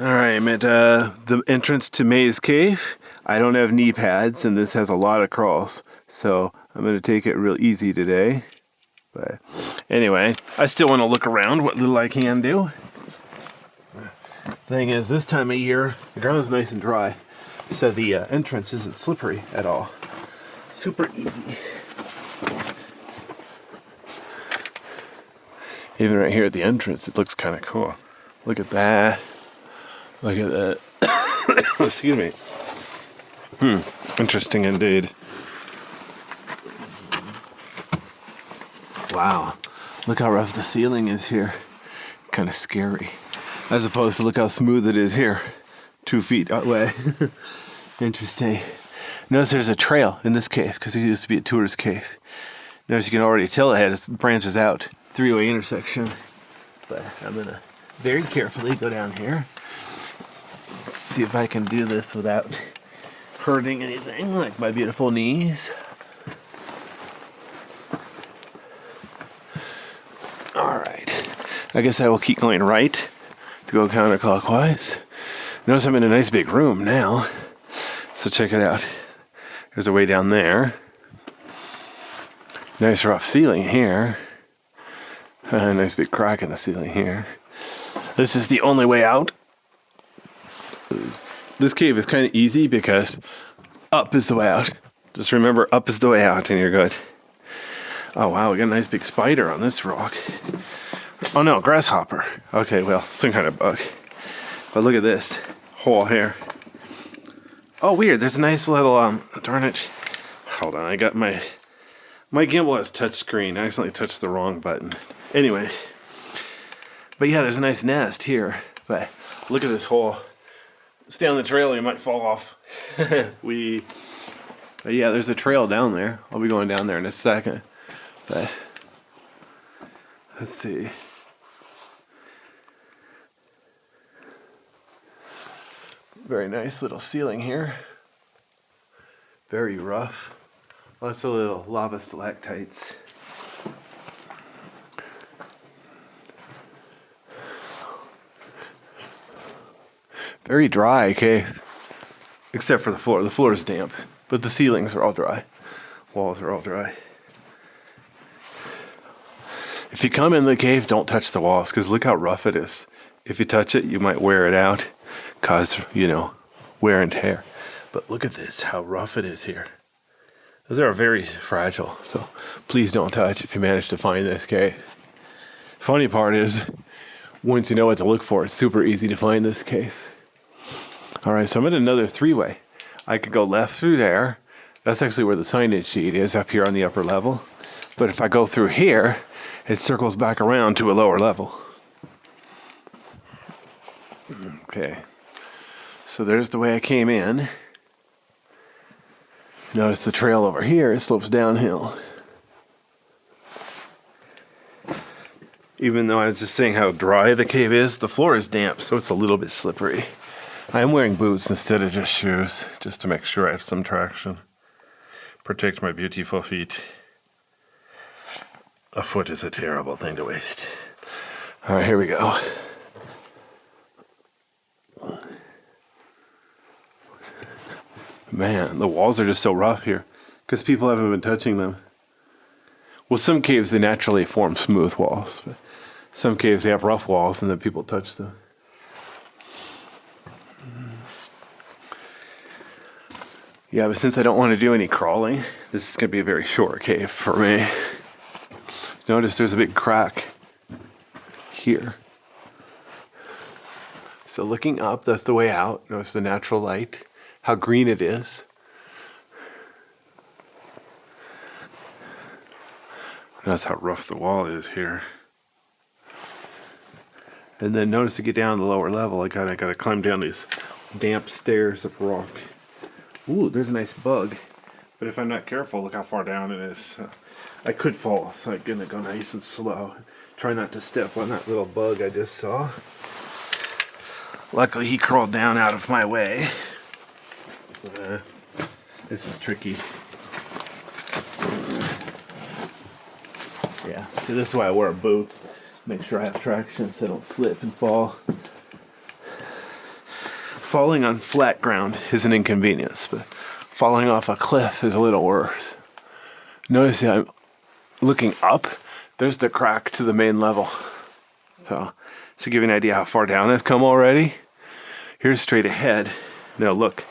Alright, I'm at the entrance to Maze Cave. I don't have knee pads, and this has a lot of crawls, so I'm going to take it real easy today. But anyway, I still want to look around what little I can do. Thing is, this time of year, the ground is nice and dry, so the entrance isn't slippery at all. Super easy. Even right here at the entrance, it looks kind of cool. Look at that. Look at that. Excuse me. Interesting indeed. Wow. Look how rough the ceiling is here. Kind of scary. As opposed to look how smooth it is here. 2 feet away. Interesting. Notice there's a trail in this cave because it used to be a tourist cave. Notice you can already tell it branches out. 3-way intersection. But I'm going to very carefully go down here. See if I can do this without hurting anything, like my beautiful knees. Alright. I guess I will keep going right to go counterclockwise. Notice I'm in a nice big room now. So check it out. There's a way down there. Nice rough ceiling here. Nice big crack in the ceiling here. This is the only way out. This cave is kind of easy because up is the way out. Just remember, up is the way out and you're good. Oh wow, we got a nice big spider on this rock. Oh no, grasshopper. Okay, well, some kind of bug. But look at this hole here. Oh weird, there's a nice little, darn it. Hold on, I got my gimbal has touch screen. I accidentally touched the wrong button. Anyway. But yeah, there's a nice nest here. But look at this hole. Stay on the trail, you might fall off. But yeah, there's a trail down there. I'll be going down there in a second. But let's see. Very nice little ceiling here. Very rough. Lots of little lava stalactites. Very dry cave, except for the floor. The floor is damp, but the ceilings are all dry. Walls are all dry. If you come in the cave, don't touch the walls, because look how rough it is. If you touch it, you might wear it out, cause, wear and tear. But look at this, how rough it is here. Those are very fragile, so please don't touch if you manage to find this cave. Funny part is, once you know what to look for, it's super easy to find this cave. Alright, so I'm at another 3-way. I could go left through there. That's actually where the signage sheet is, up here on the upper level. But if I go through here, it circles back around to a lower level. Okay. So there's the way I came in. Notice the trail over here, it slopes downhill. Even though I was just saying how dry the cave is, the floor is damp, so it's a little bit slippery. I am wearing boots instead of just shoes, just to make sure I have some traction. Protect my beautiful feet. A foot is a terrible thing to waste. Alright, here we go. Man, the walls are just so rough here, because people haven't been touching them. Well, some caves, they naturally form smooth walls, but some caves, they have rough walls and then people touch them. Yeah, but since I don't want to do any crawling, this is going to be a very short cave for me. Notice there's a big crack here. So looking up, that's the way out. Notice the natural light, how green it is. Notice how rough the wall is here. And then notice to get down to the lower level, I gotta climb down these damp stairs of rock. Ooh, there's a nice bug. But if I'm not careful, look how far down it is. I could fall, so I'm gonna go nice and slow. Try not to step on that little bug I just saw. Luckily, he crawled down out of my way. This is tricky. Yeah, see, this is why I wear boots. Make sure I have traction so I don't slip and fall. falling on flat ground is an inconvenience, but falling off a cliff is a little worse. Notice that I'm looking up. There's the crack to the main level. So, to give you an idea how far down I've come already, here's straight ahead. Now look,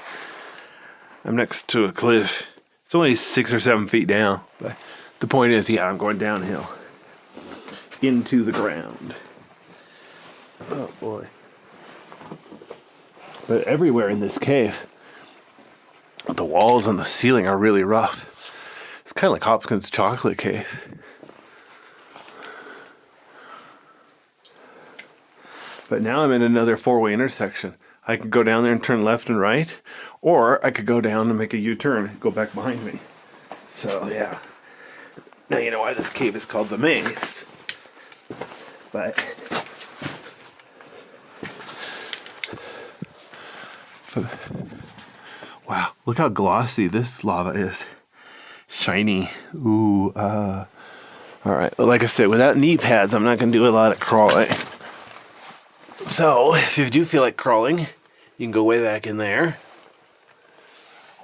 I'm next to a cliff. It's only 6 or 7 feet down, but the point is, yeah, I'm going downhill into the ground. Oh boy. But everywhere in this cave, the walls and the ceiling are really rough. It's kind of like Hopkins Chocolate Cave. But now I'm in another 4-way intersection. I could go down there and turn left and right, or I could go down and make a U-turn and go back behind me. So, yeah. Now you know why this cave is called the Maze. But wow, look how glossy this lava is. Shiny. Ooh, alright, like I said, without knee pads, I'm not going to do a lot of crawling. So, if you do feel like crawling, you can go way back in there.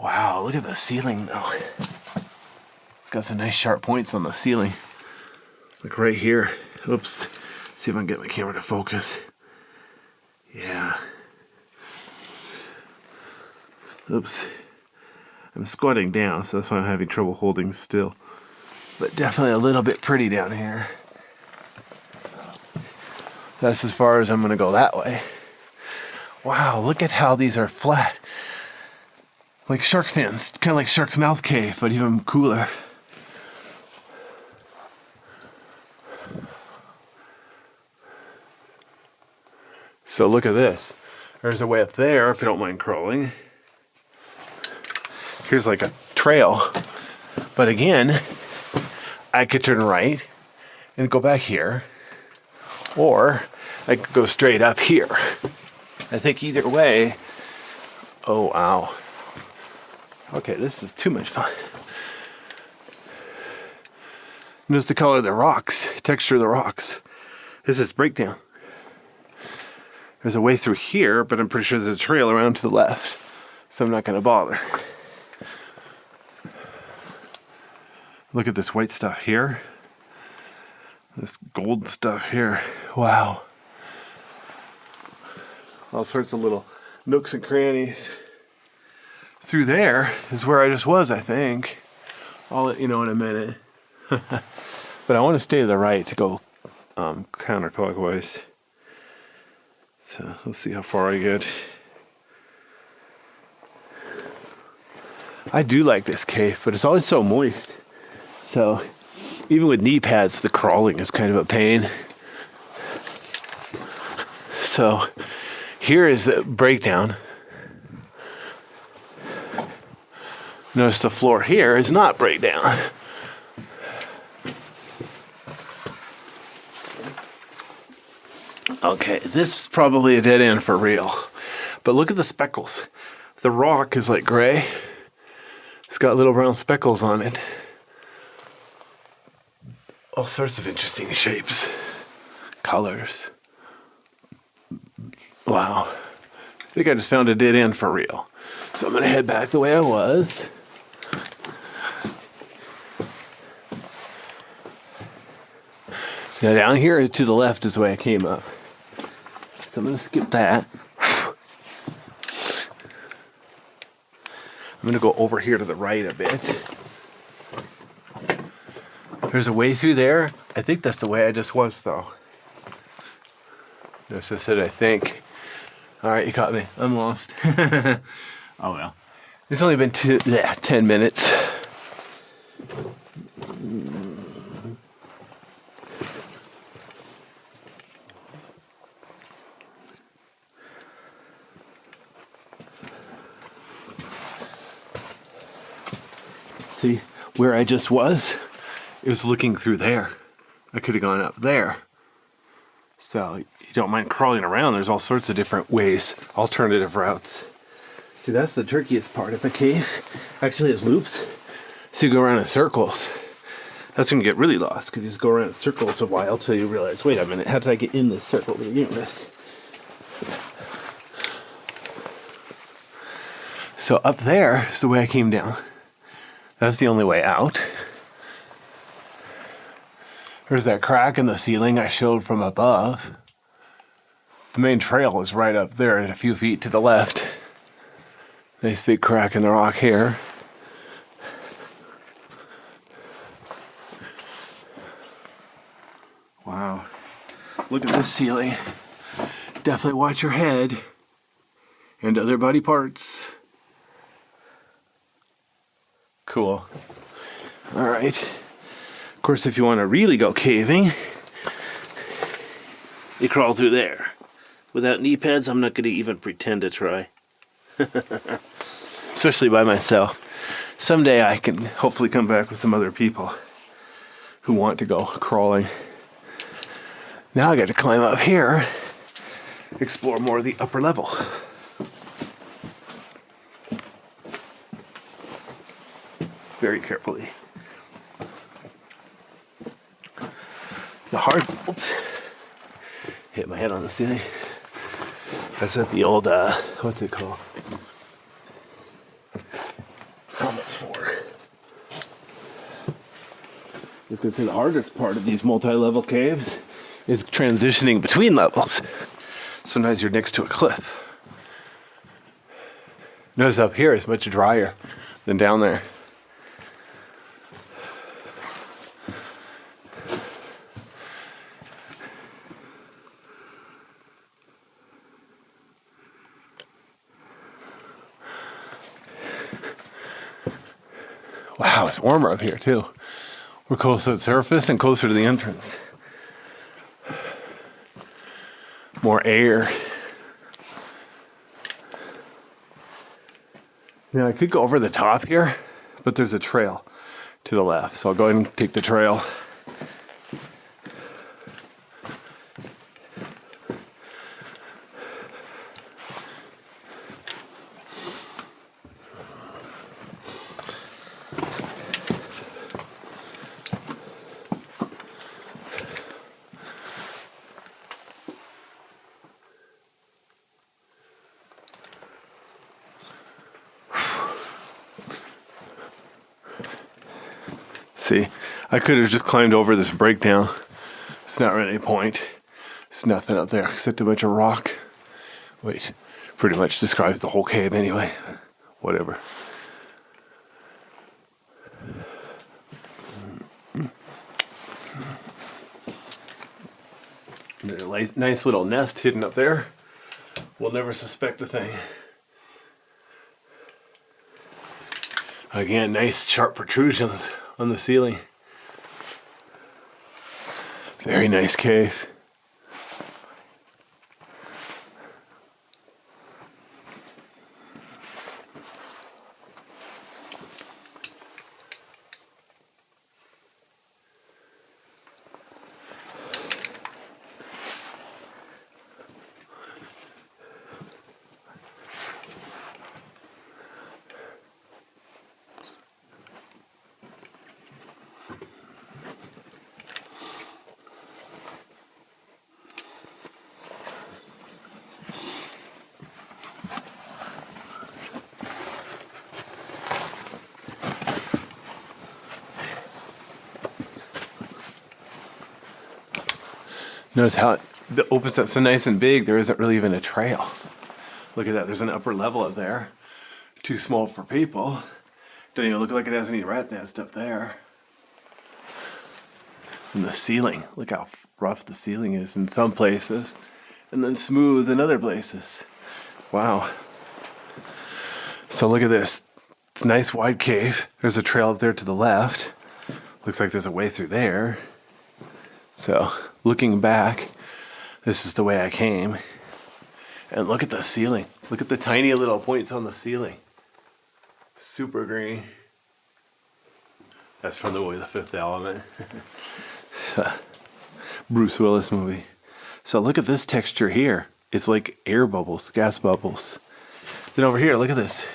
Wow, look at the ceiling though. Got some nice sharp points on the ceiling. Like right here. Oops. See if I can get my camera to focus. Yeah. Oops. I'm squatting down, so that's why I'm having trouble holding still. But definitely a little bit pretty down here. That's as far as I'm going to go that way. Wow, look at how these are flat. Like shark fins. Kind of like Shark's Mouth Cave, but even cooler. So look at this. There's a way up there if you don't mind crawling. Here's like a trail. But again, I could turn right and go back here. Or I could go straight up here. I think either way. Oh, wow. Okay, this is too much fun. Notice the color of the rocks, texture of the rocks. This is breakdown. There's a way through here, but I'm pretty sure there's a trail around to the left. So I'm not going to bother. Look at this white stuff here. This gold stuff here. Wow. All sorts of little nooks and crannies. Through there is where I just was, I think. I'll let you know in a minute. But I want to stay to the right to go counterclockwise. So let's see how far I get. I do like this cave, but it's always so moist. So even with knee pads, the crawling is kind of a pain. So here is a breakdown. Notice the floor here is not breakdown. Okay, this is probably a dead end for real. But look at the speckles. The rock is like gray. It's got little brown speckles on it. All sorts of interesting shapes, colors. Wow. I think I just found a dead end for real. So I'm going to head back the way I was. Now down here to the left is the way I came up. So I'm going to skip that. I'm going to go over here to the right a bit. There's a way through there. I think that's the way I just was, though. Notice I said I think. Alright, you caught me. I'm lost. Oh well. It's only been 10 minutes. See, where I just was, it was looking through there. I could have gone up there. So, you don't mind crawling around. There's all sorts of different ways, alternative routes. See, that's the trickiest part of a cave. Actually, it's loops. So you go around in circles. That's when you get really lost, because you just go around in circles a while till you realize, wait a minute, how did I get in this circle to begin with? So up there is the way I came down. That's the only way out. There's that crack in the ceiling I showed from above. The main trail is right up there at a few feet to the left. Nice big crack in the rock here. Wow. Look at this ceiling. Definitely watch your head and other body parts. Cool. All right. Of course, if you want to really go caving, you crawl through there. Without knee pads, I'm not going to even pretend to try. Especially by myself. Someday I can hopefully come back with some other people who want to go crawling. Now I got to climb up here, explore more of the upper level. Very carefully. Oops, hit my head on the ceiling. That's at the old, what's it called? Helmets for. I was going to say the hardest part of these multi-level caves is transitioning between levels. Sometimes you're next to a cliff. Notice up here it's much drier than down there. Wow, it's warmer up here too. We're closer to the surface and closer to the entrance. More air. Now I could go over the top here, but there's a trail to the left. So I'll go ahead and take the trail. See, I could have just climbed over this breakdown. It's not really any point. There's nothing up there except a bunch of rock. Which pretty much describes the whole cave anyway. Whatever. There's a nice little nest hidden up there. We'll never suspect a thing. Again, nice sharp protrusions on the ceiling. Very nice cave. Notice how it opens up so nice and big, there isn't really even a trail. Look at that, there's an upper level up there. Too small for people. Don't even look like it has any rat nest up there. And the ceiling, look how rough the ceiling is in some places, and then smooth in other places. Wow. So look at this. It's a nice wide cave. There's a trail up there to the left. Looks like there's a way through there. So, looking back, this is the way I came. And look at the ceiling. Look at the tiny little points on the ceiling. Super green. That's from the movie The Fifth Element. Bruce Willis movie. So look at this texture here. It's like air bubbles, gas bubbles. Then over here, look at this.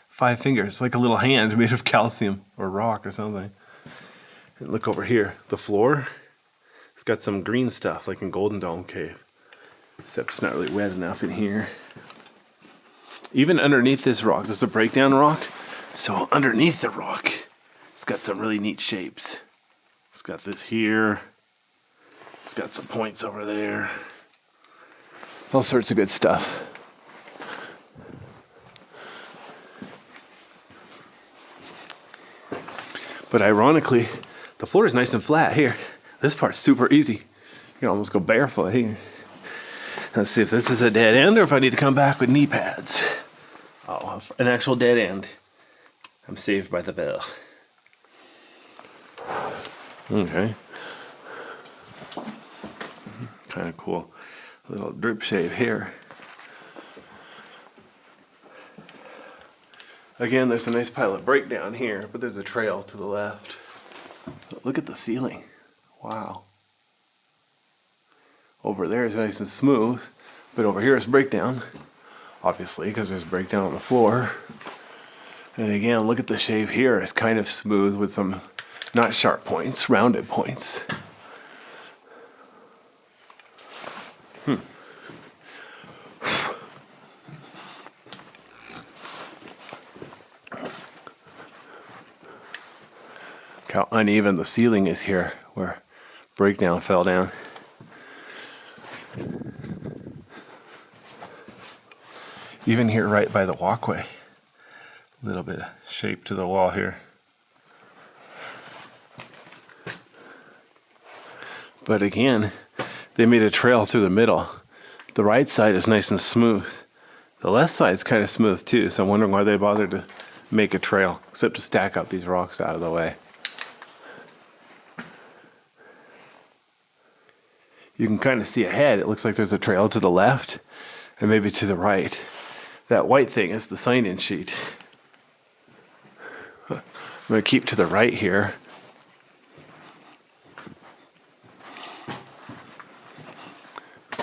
5 fingers, like a little hand made of calcium or rock or something. And look over here, the floor. It's got some green stuff, like in Golden Dome Cave. Except it's not really wet enough in here. Even underneath this rock, this is a breakdown rock. So underneath the rock, it's got some really neat shapes. It's got this here. It's got some points over there. All sorts of good stuff. But ironically, the floor is nice and flat here. This part's super easy. You can almost go barefoot here. Let's see if this is a dead end or if I need to come back with knee pads. Oh, an actual dead end. I'm saved by the bell. Okay. Kind of cool. Little drip shave here. Again, there's a nice pile of breakdown here, but there's a trail to the left. But look at the ceiling. Wow. Over there is nice and smooth, but over here is breakdown. Obviously, because there's breakdown on the floor. And again, look at the shape here. It's kind of smooth with some not sharp points, rounded points. Look how uneven the ceiling is here, where breakdown fell down. Even here right by the walkway. A little bit of shape to the wall here. But again, they made a trail through the middle. The right side is nice and smooth. The left side is kind of smooth too, so I'm wondering why they bothered to make a trail, except to stack up these rocks out of the way. You can kind of see ahead. It looks like there's a trail to the left and maybe to the right. That white thing is the sign-in sheet. I'm going to keep to the right here.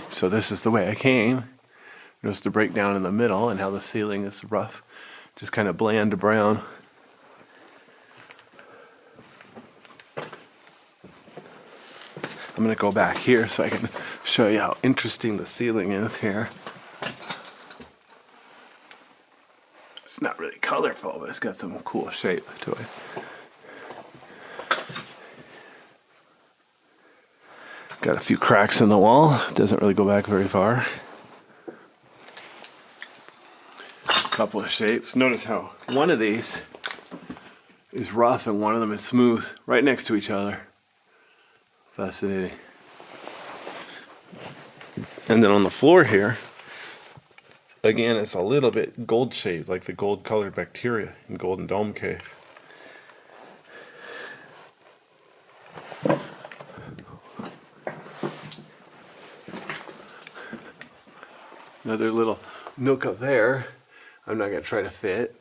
So this is the way I came. Notice the breakdown in the middle and how the ceiling is rough, just kind of bland to brown. I'm going to go back here so I can show you how interesting the ceiling is here. It's not really colorful, but it's got some cool shape to it. Got a few cracks in the wall. Doesn't really go back very far. A couple of shapes. Notice how one of these is rough and one of them is smooth, right next to each other. Fascinating. And then on the floor here, again, it's a little bit gold shaped, like the gold colored bacteria in Golden Dome Cave. Another little nook up there. I'm not going to try to fit.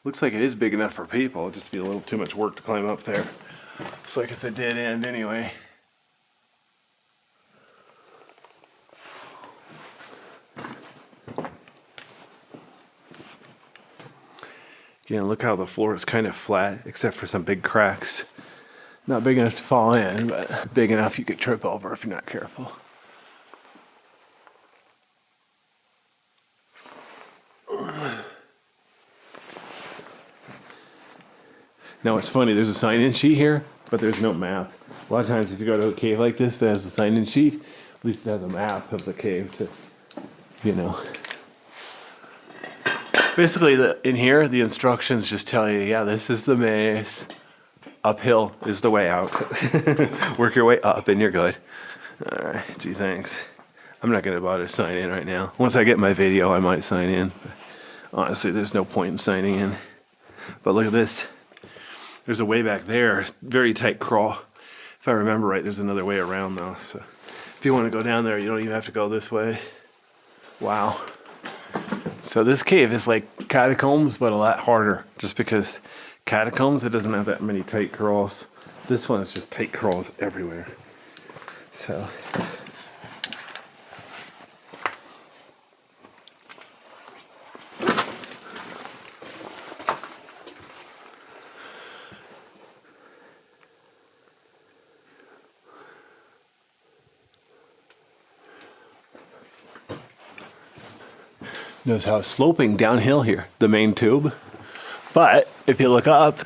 Looks like it is big enough for people. It'll just be a little too much work to climb up there. It's like it's a dead end anyway. Again, look how the floor is kind of flat, except for some big cracks. Not big enough to fall in, but big enough you could trip over if you're not careful. Now it's funny, there's a sign-in sheet here, but there's no map. A lot of times if you go to a cave like this that has a sign-in sheet, at least it has a map of the cave to, you know. Basically, in here, the instructions just tell you, yeah, this is the maze. Uphill is the way out. Work your way up and you're good. All right, gee, thanks. I'm not going to bother signing in right now. Once I get my video, I might sign in. But honestly, there's no point in signing in. But look at this. There's a way back there, very tight crawl. If I remember right, there's another way around though. So if you want to go down there, you don't even have to go this way. Wow. So this cave is like catacombs, but a lot harder. Just because catacombs, it doesn't have that many tight crawls. This one is just tight crawls everywhere. So Notice how it's sloping downhill here, the main tube. But if you look up,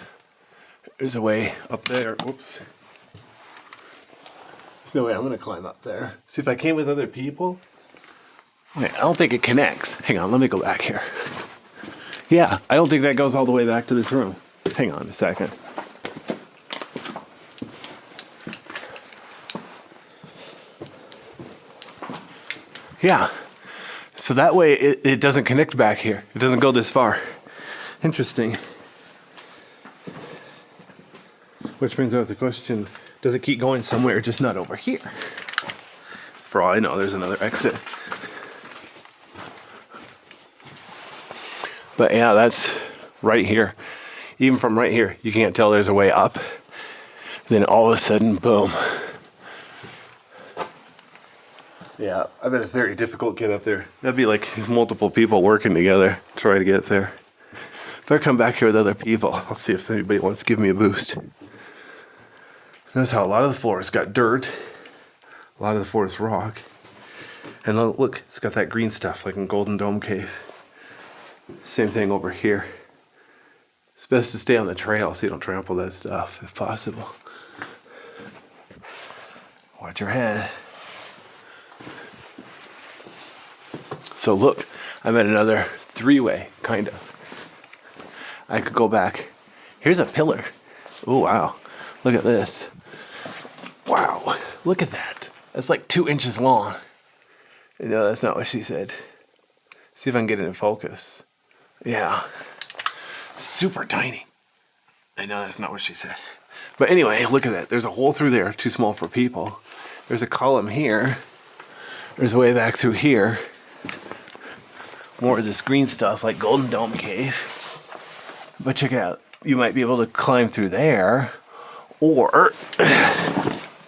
there's a way up there. Whoops. There's no way I'm going to climb up there. See, if I came with other people. Wait, I don't think it connects. Hang on, let me go back here. Yeah, I don't think that goes all the way back to this room. Hang on a second. Yeah. So that way it doesn't connect back here. It doesn't go this far. Interesting. Which brings up the question, does it keep going somewhere, just not over here? For all I know, there's another exit. But yeah, that's right here. Even from right here, you can't tell there's a way up. Then all of a sudden, boom. Yeah, I bet it's very difficult to get up there. That'd be like multiple people working together to try to get there. If I come back here with other people, I'll see if anybody wants to give me a boost. Notice how a lot of the floor has got dirt. A lot of the floor is rock. And look, it's got that green stuff like in Golden Dome Cave. Same thing over here. It's best to stay on the trail so you don't trample that stuff if possible. Watch your head. So look, I'm at another three-way, kind of. I could go back. Here's a pillar. Oh, wow. Look at this. Wow. Look at that. That's like 2 inches long. No, that's not what she said. See if I can get it in focus. Yeah. Super tiny. I know that's not what she said. But anyway, look at that. There's a hole through there, too small for people. There's a column here. There's a way back through here. More of this green stuff like Golden Dome Cave. But check it out. You might be able to climb through there. Or,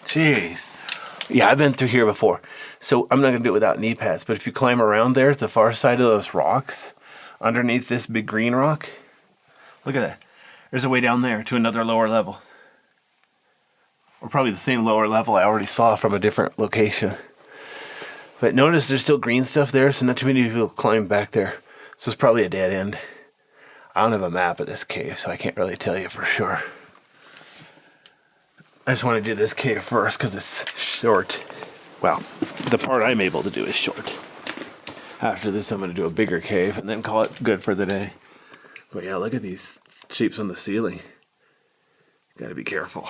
jeez. Yeah, I've been through here before. So I'm not going to do it without knee pads. But if you climb around there, the far side of those rocks, underneath this big green rock, look at that. There's a way down there to another lower level. Or probably the same lower level I already saw from a different location. But notice there's still green stuff there, so not too many people climb back there. So it's probably a dead end. I don't have a map of this cave, so I can't really tell you for sure. I just want to do this cave first because it's short. Well, the part I'm able to do is short. After this, I'm going to do a bigger cave and then call it good for the day. But yeah, look at these shapes on the ceiling. Got to be careful.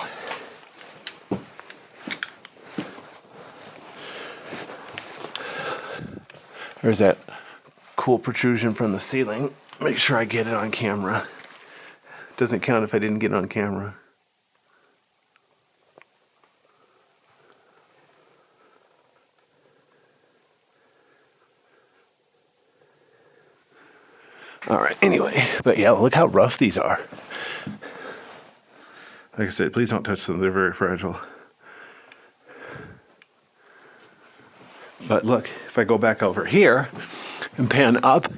There's that cool protrusion from the ceiling. Make sure I get it on camera. Doesn't count if I didn't get it on camera. Alright, anyway. But yeah, look how rough these are. Like I said, please don't touch them. They're very fragile. But look, if I go back over here and pan up,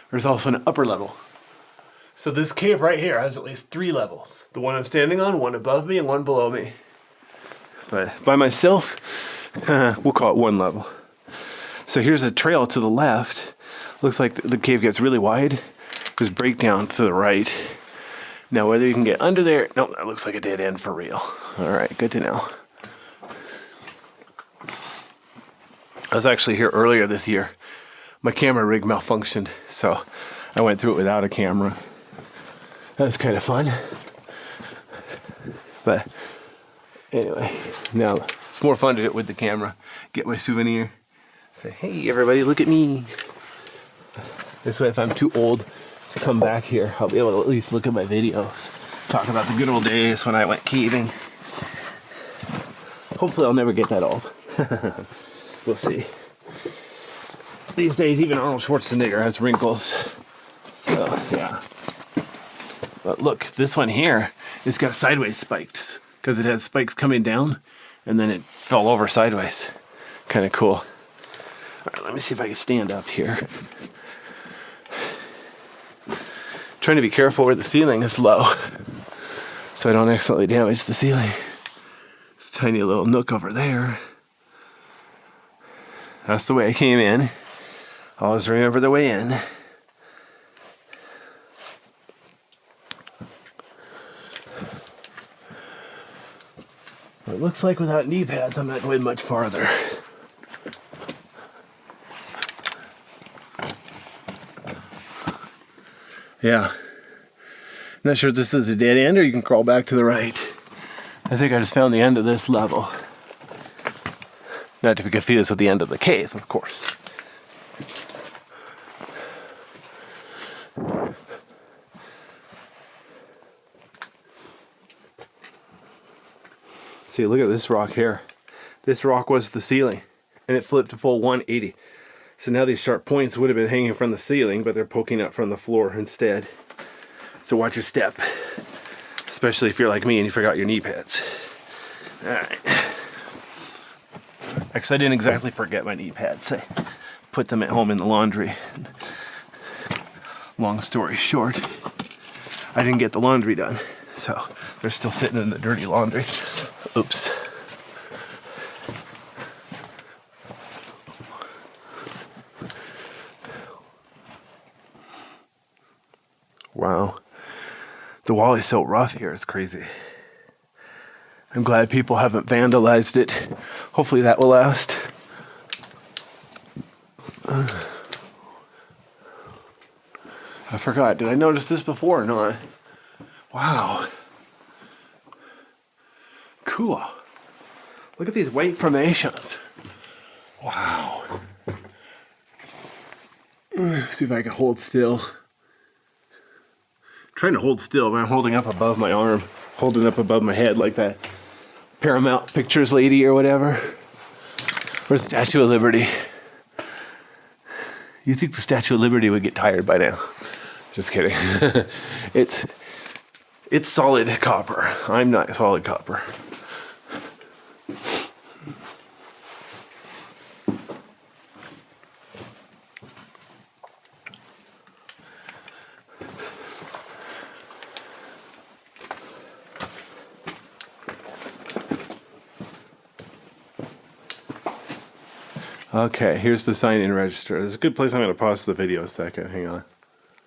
there's also an upper level. So this cave right here has at least 3 levels. The one I'm standing on, one above me, and one below me. But by myself, we'll call it 1 level. So here's a trail to the left. Looks like the cave gets really wide. There's breakdown to the right. Now whether you can get under there, no, that looks like a dead end for real. All right, good to know. I was actually here earlier this year. My camera rig malfunctioned, so I went through it without a camera. That was kind of fun. But anyway, now it's more fun to do it with the camera. Get my souvenir. Say, hey everybody, look at me. This way, if I'm too old to come back here, I'll be able to at least look at my videos. Talk about the good old days when I went caving. Hopefully I'll never get that old. We'll see. These days, even Arnold Schwarzenegger has wrinkles. So, yeah. But look, this one here, it's got sideways spikes. Because it has spikes coming down, and then it fell over sideways. Kind of cool. All right, let me see if I can stand up here. Trying to be careful where the ceiling is low, so I don't accidentally damage the ceiling. This tiny little nook over there. That's the way I came in. Always remember the way in. It looks like without knee pads, I'm not going much farther. Yeah. Not sure if this is a dead end or you can crawl back to the right. I think I just found the end of this level. Not to be confused with the end of the cave, of course. See, look at this rock here. This rock was the ceiling, and it flipped to full 180. So now these sharp points would have been hanging from the ceiling, but they're poking up from the floor instead. So watch your step, especially if you're like me and you forgot your knee pads. All right. Actually, I didn't exactly forget my knee pads. I put them at home in the laundry. Long story short, I didn't get the laundry done, so they're still sitting in the dirty laundry. Oops. Wow. The wall is so rough here, it's crazy. I'm glad people haven't vandalized it. Hopefully that will last. I forgot, did I notice this before or not? Wow. Cool. Look at these white formations. Wow. See if I can hold still. I'm trying to hold still, but I'm holding up above my arm. Holding up above my head like that Paramount Pictures lady or whatever. Or Statue of Liberty. You think the Statue of Liberty would get tired by now? Just kidding. It's solid copper. I'm not solid copper. Okay, here's the sign-in register. There's a good place I'm going to pause the video a second. Hang on.